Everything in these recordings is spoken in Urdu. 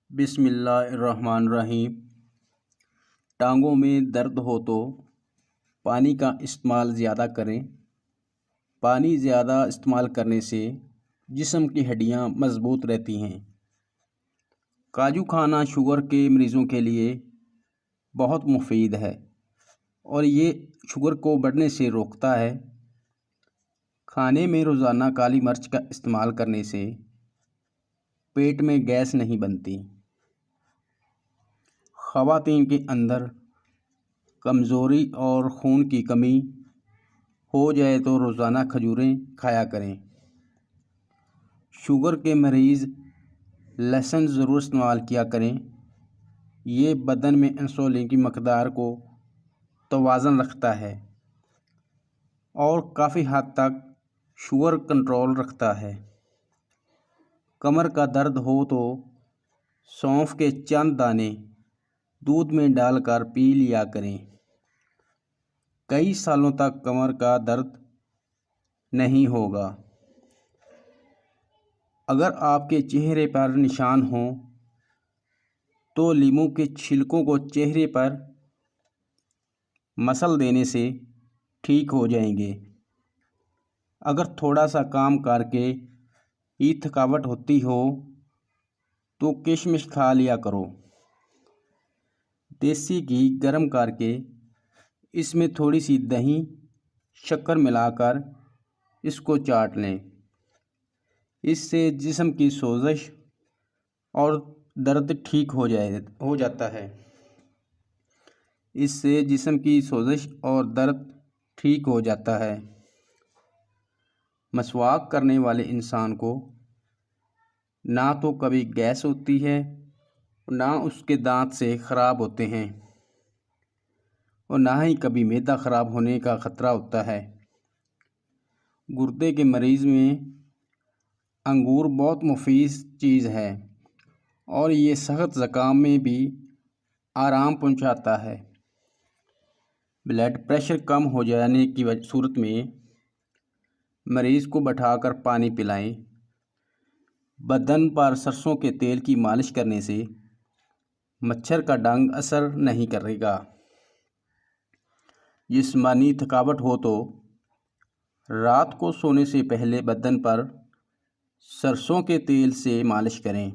بسم اللہ الرحمن الرحیم۔ ٹانگوں میں درد ہو تو پانی کا استعمال زیادہ کریں۔ پانی زیادہ استعمال کرنے سے جسم کی ہڈیاں مضبوط رہتی ہیں۔ کاجو کھانا شوگر کے مریضوں کے لیے بہت مفید ہے اور یہ شوگر کو بڑھنے سے روکتا ہے۔ کھانے میں روزانہ کالی مرچ کا استعمال کرنے سے پیٹ میں گیس نہیں بنتی۔ خواتین کے اندر کمزوری اور خون کی کمی ہو جائے تو روزانہ کھجوریں کھایا کریں۔ شوگر کے مریض لہسن ضرور استعمال کیا کریں۔ یہ بدن میں انسولین کی مقدار کو توازن رکھتا ہے اور کافی حد تک شوگر کنٹرول رکھتا ہے۔ کمر کا درد ہو تو سونف کے چند دانے دودھ میں ڈال کر پی لیا کریں۔ کئی سالوں تک کمر کا درد نہیں ہوگا۔ اگر آپ کے چہرے پر نشان ہوں تو لیموں کے چھلکوں کو چہرے پر مسل دینے سے ٹھیک ہو جائیں گے۔ اگر تھوڑا سا کام کر کے ہی تھکاوٹ ہوتی ہو تو کشمش کھا لیا کرو۔ دیسی گھی گرم کر کے اس میں تھوڑی سی دہی شکر ملا کر اس کو چاٹ لیں۔ اس سے جسم کی سوزش اور درد ٹھیک ہو جاتا ہے۔ اس سے جسم کی سوزش اور درد ٹھیک ہو جاتا ہے۔ مسواک کرنے والے انسان کو نہ تو کبھی گیس ہوتی ہے نہ اس کے دانت سے خراب ہوتے ہیں اور نہ ہی کبھی معدہ خراب ہونے کا خطرہ ہوتا ہے۔ گردے کے مریض میں انگور بہت مفید چیز ہے اور یہ سخت زکام میں بھی آرام پہنچاتا ہے۔ بلڈ پریشر کم ہو جانے کی صورت میں مریض کو بٹھا کر پانی پلائیں۔ بدن پر سرسوں کے تیل کی مالش کرنے سے مچھر کا ڈنگ اثر نہیں کرے گا۔ جسمانی تھکاوٹ ہو تو رات کو سونے سے پہلے بدن پر سرسوں کے تیل سے مالش کریں۔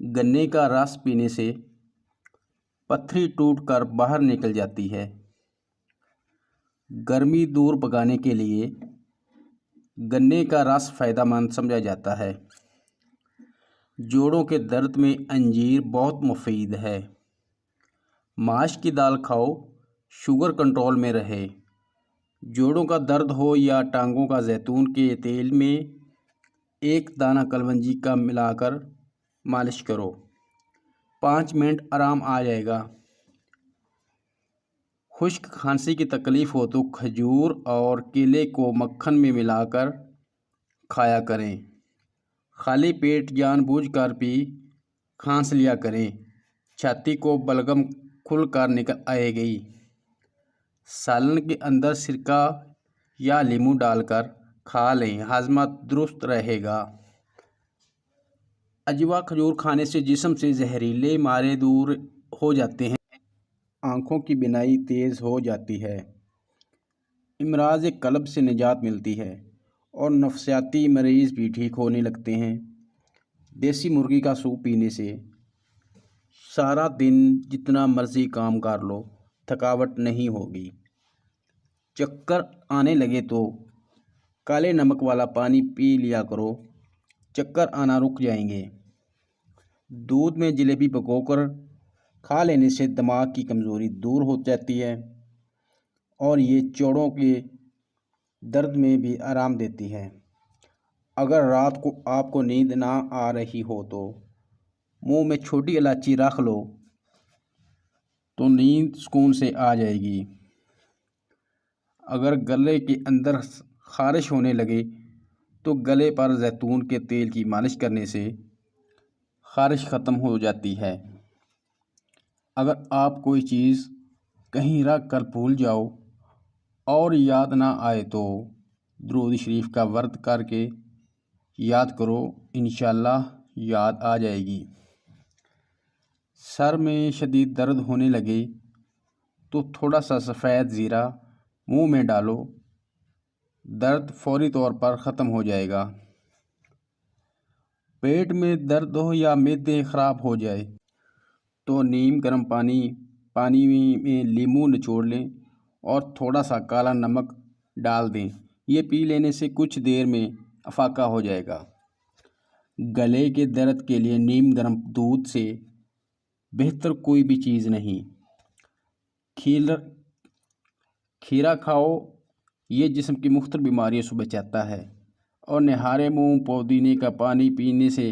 گنے کا رس پینے سے پتھری ٹوٹ کر باہر نکل جاتی ہے۔ گرمی دور بھگانے کے لیے گنے کا رس فائدہ مند سمجھا جاتا ہے۔ جوڑوں کے درد میں انجیر بہت مفید ہے۔ ماش کی دال کھاؤ، شوگر کنٹرول میں رہے۔ جوڑوں کا درد ہو یا ٹانگوں کا زیتون کے تیل میں ایک دانہ کلونجی کا ملا کر مالش کرو، 5 منٹ آرام آ جائے گا۔ خشک کھانسی کی تکلیف ہو تو کھجور اور کیلے کو مکھن میں ملا کر کھایا کریں۔ خالی پیٹ جان بوجھ کر بھی کھانس لیا کریں، چھاتی کو بلغم کھل کر نکل آئے گی۔ سالن کے اندر سرکہ یا لیموں ڈال کر کھا لیں، ہاضمہ درست رہے گا۔ اجوا کھجور کھانے سے جسم سے زہریلے مارے دور ہو جاتے ہیں۔ آنکھوں کی بینائی تیز ہو جاتی ہے۔ امراض قلب سے نجات ملتی ہے اور نفسیاتی مریض بھی ٹھیک ہونے لگتے ہیں۔ دیسی مرغی کا سوپ پینے سے سارا دن جتنا مرضی کام کر لو، تھکاوٹ نہیں ہوگی۔ چکر آنے لگے تو کالے نمک والا پانی پی لیا کرو، چکر آنا رک جائیں گے۔ دودھ میں جلیبی پکو کر کھا لینے سے دماغ کی کمزوری دور ہو جاتی ہے اور یہ جوڑوں کے درد میں بھی آرام دیتی ہے۔ اگر رات کو آپ کو نیند نہ آ رہی ہو تو منہ میں چھوٹی الائچی رکھ لو تو نیند سکون سے آ جائے گی۔ اگر گلے کے اندر خارش ہونے لگے تو گلے پر زیتون کے تیل کی مالش کرنے سے خارش ختم ہو جاتی ہے۔ اگر آپ کوئی چیز کہیں رکھ کر بھول جاؤ اور یاد نہ آئے تو درود شریف کا ورد کر کے یاد کرو، انشاءاللہ یاد آ جائے گی۔ سر میں شدید درد ہونے لگے تو تھوڑا سا سفید زیرہ منہ میں ڈالو، درد فوری طور پر ختم ہو جائے گا۔ پیٹ میں درد ہو یا معدے خراب ہو جائے تو نیم گرم پانی میں لیموں نچوڑ لیں اور تھوڑا سا کالا نمک ڈال دیں۔ یہ پی لینے سے کچھ دیر میں افاقہ ہو جائے گا۔ گلے کے درد کے لیے نیم گرم دودھ سے بہتر کوئی بھی چیز نہیں۔ کھیرا کھاؤ، یہ جسم کی مختلف بیماریوں سے بچاتا ہے، اور نہارے منہ پودینے کا پانی پینے سے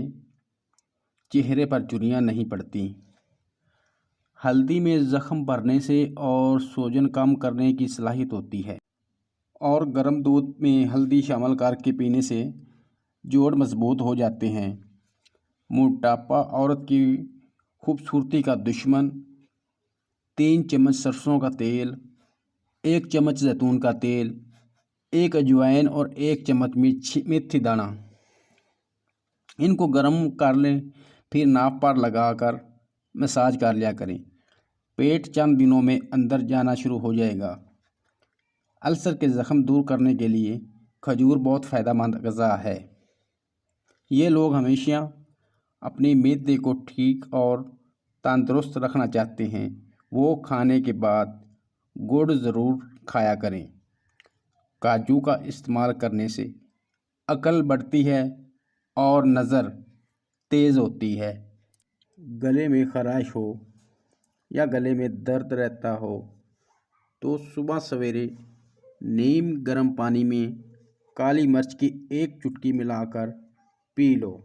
چہرے پر جھریاں نہیں پڑتی۔ ہلدی میں زخم بھرنے سے اور سوجن کم کرنے کی صلاحیت ہوتی ہے، اور گرم دودھ میں ہلدی شامل کر کے پینے سے جوڑ مضبوط ہو جاتے ہیں۔ موٹاپا عورت کی خوبصورتی کا دشمن۔ 3 چمچ سرسوں کا تیل، 1 چمچ زیتون کا تیل، 1 اجوائن اور 1 چمچ میتھی دانہ، ان کو گرم کر لیں، پھر ناف پر لگا کر مساج کر لیا کریں۔ پیٹ چند دنوں میں اندر جانا شروع ہو جائے گا۔ السر کے زخم دور کرنے کے لیے کھجور بہت فائدہ مند غذا ہے۔ یہ لوگ ہمیشہ اپنے معدے کو ٹھیک اور تندرست رکھنا چاہتے ہیں، وہ کھانے کے بعد گڑ ضرور کھایا کریں۔ کاجو کا استعمال کرنے سے عقل بڑھتی ہے اور نظر تیز ہوتی ہے۔ گلے میں خراش ہو یا گلے میں درد رہتا ہو تو صبح سویرے نیم گرم پانی میں کالی مرچ کی 1 چٹکی ملا کر پی لو،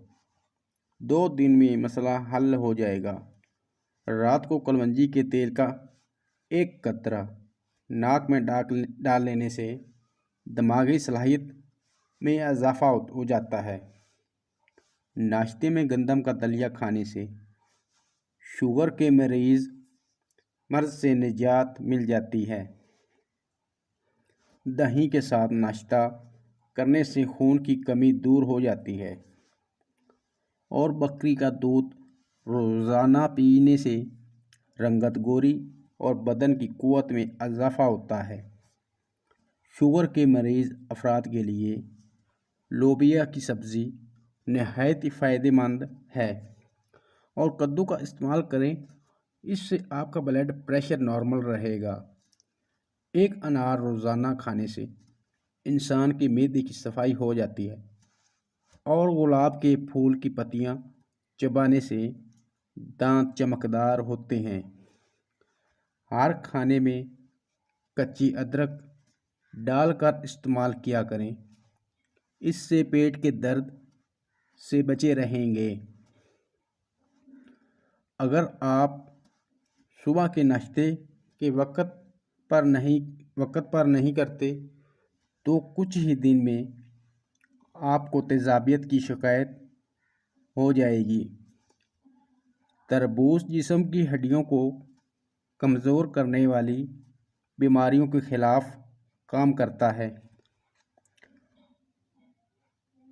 2 دن میں مسئلہ حل ہو جائے گا۔ رات کو کلونجی کے تیل کا 1 قطرہ ناک میں ڈال لینے سے دماغی صلاحیت میں اضافہ ہو جاتا ہے۔ ناشتے میں گندم کا دلیا کھانے سے شوگر کے مرض سے نجات مل جاتی ہے۔ دہی کے ساتھ ناشتہ کرنے سے خون کی کمی دور ہو جاتی ہے، اور بکری کا دودھ روزانہ پینے سے رنگت گوری اور بدن کی قوت میں اضافہ ہوتا ہے۔ شوگر کے مریض افراد کے لیے لوبیا کی سبزی نہایت فائدہ مند ہے، اور کدو کا استعمال کریں، اس سے آپ کا بلڈ پریشر نارمل رہے گا۔ 1 انار روزانہ کھانے سے انسان کے معدے کی صفائی ہو جاتی ہے، اور گلاب کے پھول کی پتیاں چبانے سے دانت چمکدار ہوتے ہیں۔ ہر کھانے میں کچی ادرک ڈال کر استعمال کیا کریں، اس سے پیٹ کے درد سے بچے رہیں گے۔ اگر آپ صبح کے ناشتے کے وقت پر نہیں کرتے تو کچھ ہی دن میں آپ کو تیزابیت کی شکایت ہو جائے گی۔ تربوز جسم کی ہڈیوں کو کمزور کرنے والی بیماریوں کے خلاف کام کرتا ہے،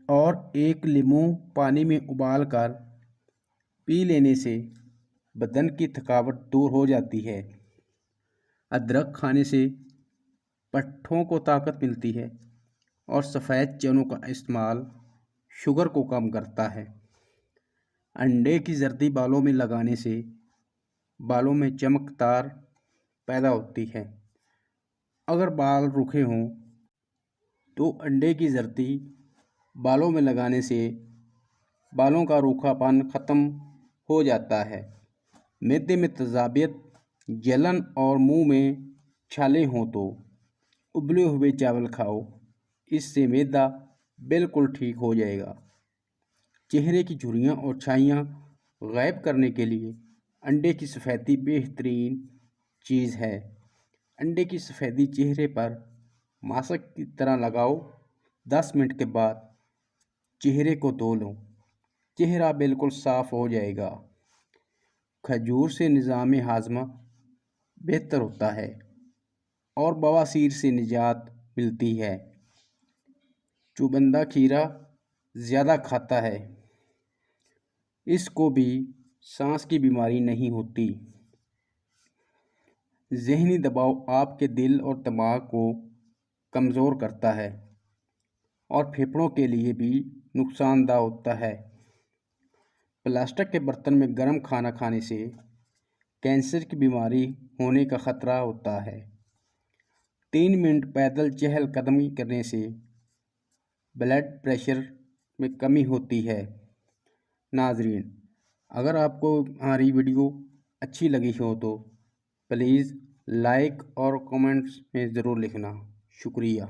اور 1 لیموں پانی میں ابال کر پی لینے سے بدن کی تھکاوٹ دور ہو جاتی ہے۔ ادرک کھانے سے پٹھوں کو طاقت ملتی ہے، اور سفید چنوں کا استعمال شوگر کو کم کرتا ہے۔ انڈے کی زردی بالوں میں لگانے سے بالوں میں چمکدار پیدا ہوتی ہے۔ اگر بال روکھے ہوں تو انڈے کی زردی بالوں میں لگانے سے بالوں کا روکھا پن ختم ہو جاتا ہے۔ معدے میں تیزابیت، جلن اور منہ میں چھالے ہوں تو ابلے ہوئے چاول کھاؤ، اس سے معدہ بالکل ٹھیک ہو جائے گا۔ چہرے کی جھریاں اور چھائیاں غائب کرنے کے لیے انڈے کی سفیدی بہترین چیز ہے۔ انڈے کی سفیدی چہرے پر ماسک کی طرح لگاؤ، 10 منٹ کے بعد چہرے کو دھو لو، چہرہ بالکل صاف ہو جائے گا۔ کھجور سے نظام ہاضمہ بہتر ہوتا ہے اور بواسیر سے نجات ملتی ہے۔ جو بندہ کھیرا زیادہ کھاتا ہے اس کو بھی سانس کی بیماری نہیں ہوتی۔ ذہنی دباؤ آپ کے دل اور دماغ کو کمزور کرتا ہے اور پھیپھڑوں کے لیے بھی نقصان دہ ہوتا ہے۔ پلاسٹک کے برتن میں گرم کھانا کھانے سے کینسر کی بیماری ہونے کا خطرہ ہوتا ہے۔ 3 منٹ پیدل چہل قدمی کرنے سے بلڈ پریشر میں کمی ہوتی ہے۔ ناظرین، اگر آپ کو ہماری ویڈیو اچھی لگی ہو تو پلیز لائک اور کمنٹس میں ضرور لکھنا۔ شکریہ۔